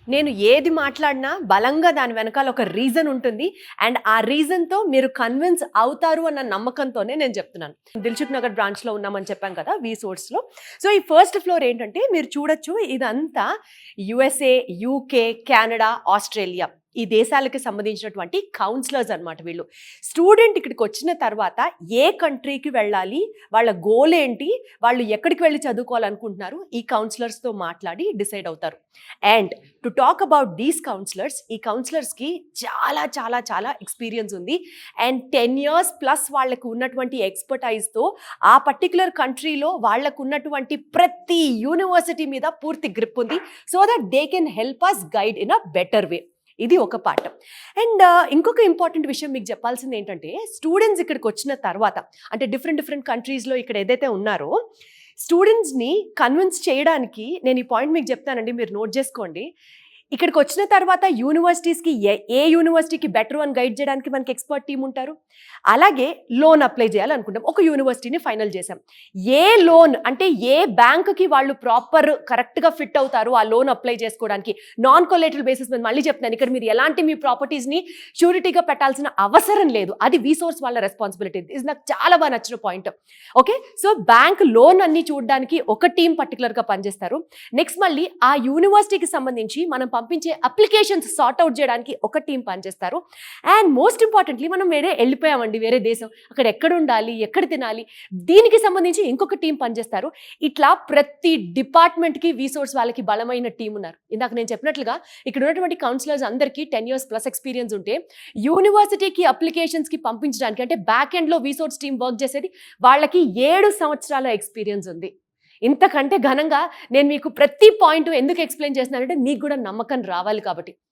నేను ఏది మాట్లాడినా బలంగా దాని వెనకాల ఒక రీజన్ ఉంటుంది. అండ్ ఆ రీజన్‌తో మీరు కన్విన్స్ అవుతారు అన్న నమ్మకంతోనే నేను చెప్తున్నాను. దిల్‌సుఖ్ నగర్ బ్రాంచ్‌లో ఉన్నామని చెప్పాం కదా! వి-సోర్స్‌లో. సో, ఈ ఫస్ట్ ఫ్లోర్ ఏంటంటే మీరు చూడొచ్చు ఇదంతా యూఎస్ఏ, యూకే, కెనడా, ఆస్ట్రేలియా ఈ దేశాలకి సంబంధించినటువంటి కౌన్సిలర్స్ అన్నమాట వీళ్ళు. స్టూడెంట్ ఇక్కడికి వచ్చిన తర్వాత ఏ కంట్రీకి వెళ్ళాలి, వాళ్ళ గోల్ ఏంటి, వాళ్ళు ఎక్కడికి వెళ్ళి చదువుకోవాలనుకుంటున్నారు, ఈ కౌన్సిలర్స్‌తో మాట్లాడి డిసైడ్ అవుతారు. And to talk about these councillors, ఈ కౌన్సిలర్స్‌కి చాలా చాలా చాలా ఎక్స్‌పీరియన్స్ ఉంది. అండ్ 10 ఇయర్స్ ప్లస్ వాళ్ళకు ఉన్నటువంటి ఎక్స్‌పర్టైజ్‌తో ఆ పర్టిక్యులర్ కంట్రీలో వాళ్ళకు ఉన్నటువంటి ప్రతి యూనివర్సిటీ మీద పూర్తి గ్రిప్ ఉంది. So that they can help us guide in a better way. ఇది ఒక పార్ట్. అండ్ ఇంకొక ఇంపార్టెంట్ విషయం మీకు చెప్పాల్సింది ఏంటంటే, స్టూడెంట్స్ ఇక్కడికి వచ్చిన తర్వాత అంటే డిఫరెంట్ కంట్రీస్‌లో ఇక్కడ ఏదైతే ఉన్నారో, స్టూడెంట్స్‌ని కన్విన్స్ చేయడానికి నేను ఈ పాయింట్ మీకు చెప్తానండి, మీరు నోట్ చేసుకోండి. ఇక్కడికి వచ్చిన తర్వాత యూనివర్సిటీస్‌కి ఏ యూనివర్సిటీకి బెటర్ అని గైడ్ చేయడానికి మనకి ఎక్స్పర్ట్ టీమ్ ఉంటారు. అలాగే లోన్ అప్లై చేయాలనుకుంటాం. ఒక యూనివర్సిటీని ఫైనల్ చేసాం. ఏ లోన్ అంటే ఏ బ్యాంక్‌కి వాళ్ళు కరెక్ట్‌గా ఫిట్ అవుతారు ఆ లోన్ అప్లై చేసుకోవడానికి. నాన్ కొలేటరల్ బేసిస్ మీద మళ్ళీ చెప్తున్నాను. ఇక్కడ మీరు ఎలాంటి మీ ప్రాపర్టీస్‌ని ష్యూరిటీగా పెట్టాల్సిన అవసరం లేదు. అది వి-సోర్స్ వాళ్ళ రెస్పాన్సిబిలిటీ. ఇది నాకు చాలా బాగా నచ్చిన point. Okay, so bank loan అన్ని చూడడానికి ఒక టీం పర్టికులర్గా పనిచేస్తారు. నెక్స్ట్ మళ్ళీ ఆ యూనివర్సిటీకి సంబంధించి మనం పంపించే అప్లికేషన్స్ సార్ట్ అవుట్ చేయడానికి ఒక టీం పనిచేస్తారు. అండ్ మోస్ట్ ఇంపార్టెంట్లీ మనం వెళ్ళిపోయామండి వేరే దేశం, అక్కడ ఎక్కడ ఉండాలి, ఎక్కడ తినాలి, దీనికి సంబంధించి ఇంకొక టీం పనిచేస్తారు. ఇట్లా ప్రతి డిపార్ట్మెంట్కి వి-సోర్స్ వాళ్ళకి బలమైన టీం ఉన్నారు. ఇందాక నేను చెప్పినట్లుగా ఇక్కడ ఉన్నటువంటి కౌన్సిలర్స్ అందరికీ 10 ఇయర్స్ ప్లస్ ఎక్స్పీరియన్స్ ఉంటే, యూనివర్సిటీకి అప్లికేషన్స్కి పంపించడానికి అంటే బ్యాక్ ఎండ్లో వి-సోర్స్ టీం వర్క్ చేసేది వాళ్ళకి 7 సంవత్సరాల ఎక్స్పీరియన్స్ ఉంది. ఇంతకంటే ఘనంగా నేను మీకు ప్రతి పాయింట్ ఎందుకు ఎక్స్ప్లెయిన్ చేస్తున్నానంటే మీకు కూడా నమ్మకం రావాలి కాబట్టి.